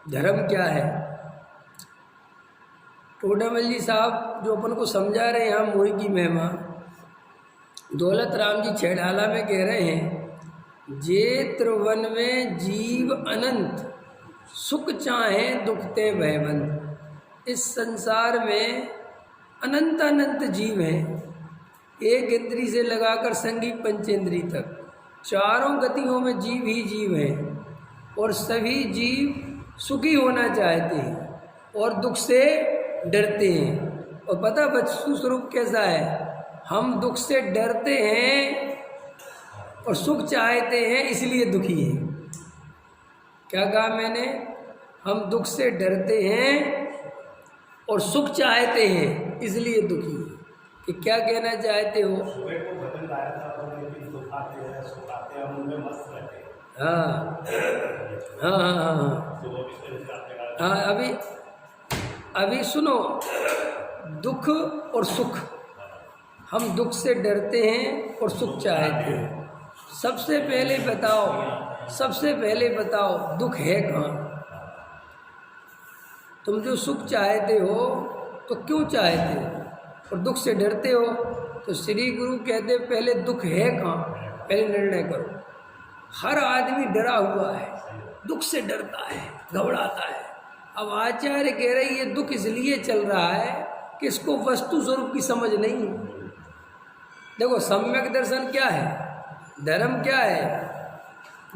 धर्म क्या है। टोडामल जी साहब जो अपन को समझा रहे हैं यहाँ मोही की महिमा, दौलत राम जी छैड़ाला में कह रहे हैं, जे त्रिवन में जीव अनंत, सुख चाहे दुखते भयबंद। इस संसार में अनंत अनंत जीव हैं, एक इंद्री से लगाकर संगीत पंचेंद्री तक, चारों गतियों में जीव ही जीव हैं, और सभी जीव सुखी होना चाहते हैं और दुख से डरते हैं। और पता वस्तु स्वरूप कैसा है, हम दुख से डरते हैं और सुख चाहते हैं इसलिए दुखी हैं। क्या कहा मैंने, हम दुख से डरते हैं और सुख चाहते हैं इसलिए दुखी हैं। कि क्या कहना चाहते हो। हाँ हाँ हाँ हाँ हाँ, अभी सुनो, दुख और सुख, हम दुख से डरते हैं और सुख चाहते हैं। सबसे पहले बताओ दुख है कहाँ। तुम जो सुख चाहते हो तो क्यों चाहते हो और दुख से डरते हो। तो श्री गुरु कहते पहले दुख है कहाँ, पहले निर्णय करो। हर आदमी डरा हुआ है, दुख से डरता है, घबराता है। अब आचार्य कह रहे ये दुख इसलिए चल रहा है कि इसको वस्तु स्वरूप की समझ नहीं है। देखो सम्यक दर्शन क्या है, धर्म क्या है,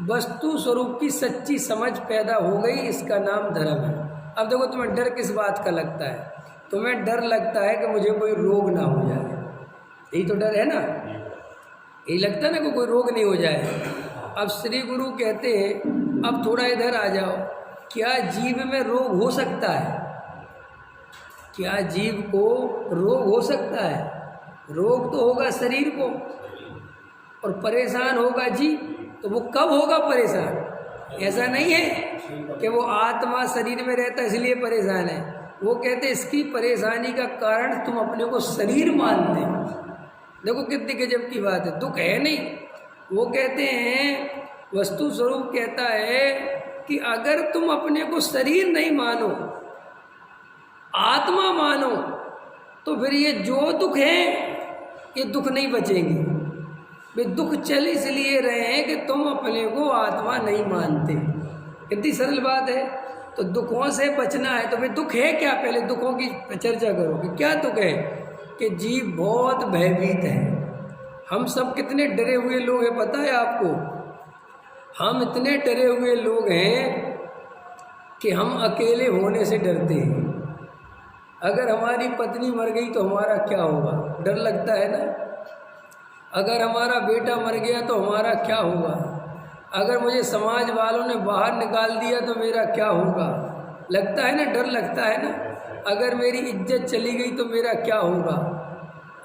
वस्तु स्वरूप की सच्ची समझ पैदा हो गई, इसका नाम धर्म है। अब देखो तुम्हें डर किस बात का लगता है, तुम्हें डर लगता है कि मुझे कोई रोग ना हो जाए, यही तो डर है ना, यही लगता है ना कि कोई रोग नहीं हो जाए। अब श्री गुरु कहते हैं अब थोड़ा इधर आ जाओ, क्या जीव में रोग हो सकता है, क्या जीव को रोग हो सकता है। रोग तो होगा शरीर को, और परेशान होगा जीव, तो वो कब होगा परेशान। ऐसा नहीं है कि वो आत्मा शरीर में रहता इसलिए परेशान है। वो कहते इसकी परेशानी का कारण तुम अपने को शरीर मानते हो। देखो कितनी गजब की बात है, दुख है नहीं। वो कहते हैं वस्तु स्वरूप कहता है कि अगर तुम अपने को शरीर नहीं मानो, आत्मा मानो, तो फिर ये जो दुख है ये दुख नहीं बचेंगे। वे दुख चल इसलिए रहे हैं कि तुम अपने को आत्मा नहीं मानते। कितनी सरल बात है। तो दुखों से बचना है तो फिर दुख है क्या, पहले दुखों की चर्चा करो कि क्या दुख है। कि जीव बहुत भयभीत है। हम सब कितने डरे हुए लोग हैं पता है आपको। हम इतने डरे हुए लोग हैं कि हम अकेले होने से डरते हैं। अगर हमारी पत्नी मर गई तो हमारा क्या होगा, डर लगता है ना। अगर हमारा बेटा मर गया तो हमारा क्या होगा। अगर मुझे समाज वालों ने बाहर निकाल दिया तो मेरा क्या होगा, लगता है ना, डर लगता है ना। अगर मेरी इज्जत चली गई तो मेरा क्या होगा।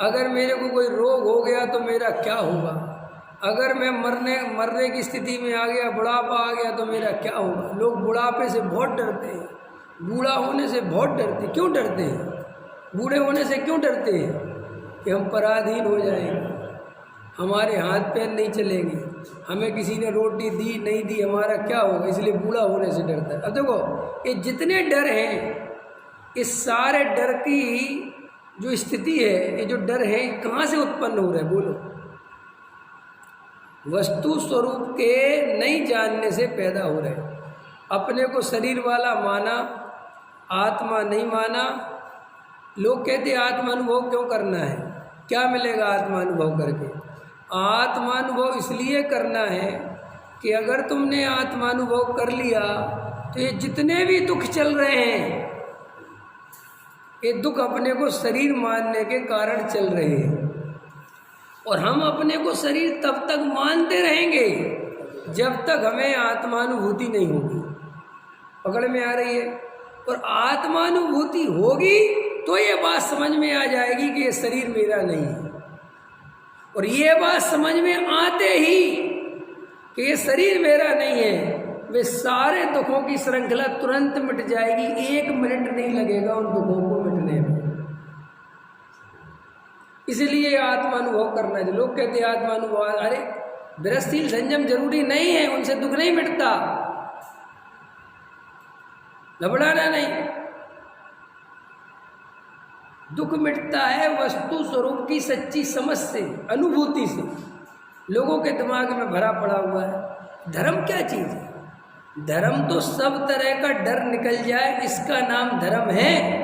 अगर मेरे को कोई रोग हो गया तो मेरा क्या होगा। अगर मैं मरने की स्थिति में आ गया, बुढ़ापा आ गया तो मेरा क्या होगा। लोग बुढ़ापे से बहुत डरते हैं, बूढ़ा होने से बहुत डरते। क्यों डरते हैं, बूढ़े होने से क्यों डरते हैं कि हम पराधीन हो जाएंगे, हमारे हाथ पैर नहीं चलेंगे, हमें किसी ने रोटी दी नहीं दी, हमारा क्या होगा, इसलिए बूढ़ा होने से डरता है। अब देखो ये जितने डर हैं, इस सारे डर की जो स्थिति है, ये जो डर है कहाँ से उत्पन्न हो रहा है बोलो। वस्तु स्वरूप के नहीं जानने से पैदा हो रहे। अपने को शरीर वाला माना, आत्मा नहीं माना। लोग कहते आत्मानुभव क्यों करना है, क्या मिलेगा आत्मानुभव करके। आत्मानुभव इसलिए करना है कि अगर तुमने आत्मानुभव कर लिया तो ये जितने भी दुख चल रहे हैं, ये दुख अपने को शरीर मानने के कारण चल रहे हैं। और हम अपने को शरीर तब तक मानते रहेंगे जब तक हमें आत्मानुभूति नहीं होगी। पकड़ में आ रही है। और आत्मानुभूति होगी तो ये बात समझ में आ जाएगी कि ये शरीर मेरा नहीं है। और ये बात समझ में आते ही कि ये शरीर मेरा नहीं है, वे सारे दुखों की श्रृंखला तुरंत मिट जाएगी। 1 मिनट नहीं लगेगा उन दुखों को मिटने में। इसलिए आत्मानुभव करना है। लोग कहते हैं आत्मानुभव, अरे विरसशील संयम जरूरी नहीं है, उनसे दुख नहीं मिटता। घबराना नहीं। दुख मिटता है वस्तु स्वरूप की सच्ची समझ से, अनुभूति से। लोगों के दिमाग में भरा पड़ा हुआ है। धर्म क्या चीज़ है? धर्म तो सब तरह का डर निकल जाए, इसका नाम धर्म है।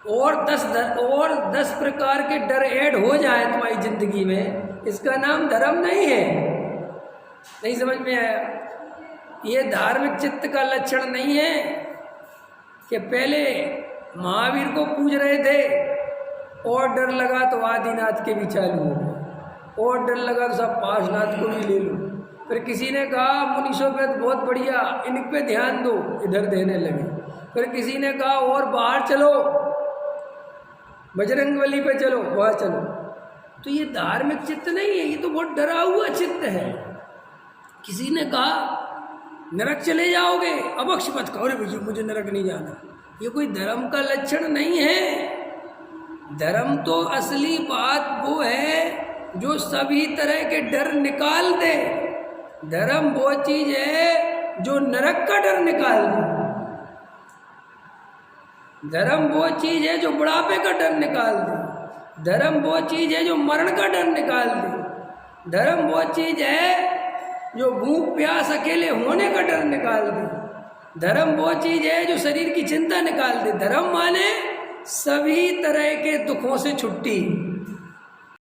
और 10 प्रकार के डर ऐड हो जाए तुम्हारी जिंदगी में, इसका नाम धर्म नहीं है। नहीं समझ में आया? ये धार्मिक चित्त का लक्षण नहीं है कि पहले महावीर को पूज रहे थे और डर लगा तो आदिनाथ के भी चालू हो गए, और डर लगा तो सब पाशनाथ को भी ले लो। फिर किसी ने कहा मुनीशोपैत बहुत बढ़िया, इन पे ध्यान दो, इधर देने लगे। फिर किसी ने कहा और बाहर चलो, बजरंगबली पे चलो, वहाँ चलो। तो ये धार्मिक चित्त नहीं है, ये तो बहुत डरा हुआ चित्त है। किसी ने कहा नरक चले जाओगे, अबक्ष मत कहो, भैया मुझे नरक नहीं जाना। ये कोई धर्म का लक्षण नहीं है। धर्म तो असली बात वो है जो सभी तरह के डर निकाल दे। धर्म वो चीज है जो नरक का डर निकाल दे। धर्म वो चीज है जो बुढ़ापे का डर निकाल दे। धर्म वो चीज है जो मरण का डर निकाल दे। धर्म वो चीज है जो भूख प्यास अकेले होने का डर निकाल दे। धर्म वो चीज है जो शरीर की चिंता निकाल दे। धर्म माने सभी तरह के दुखों से छुट्टी।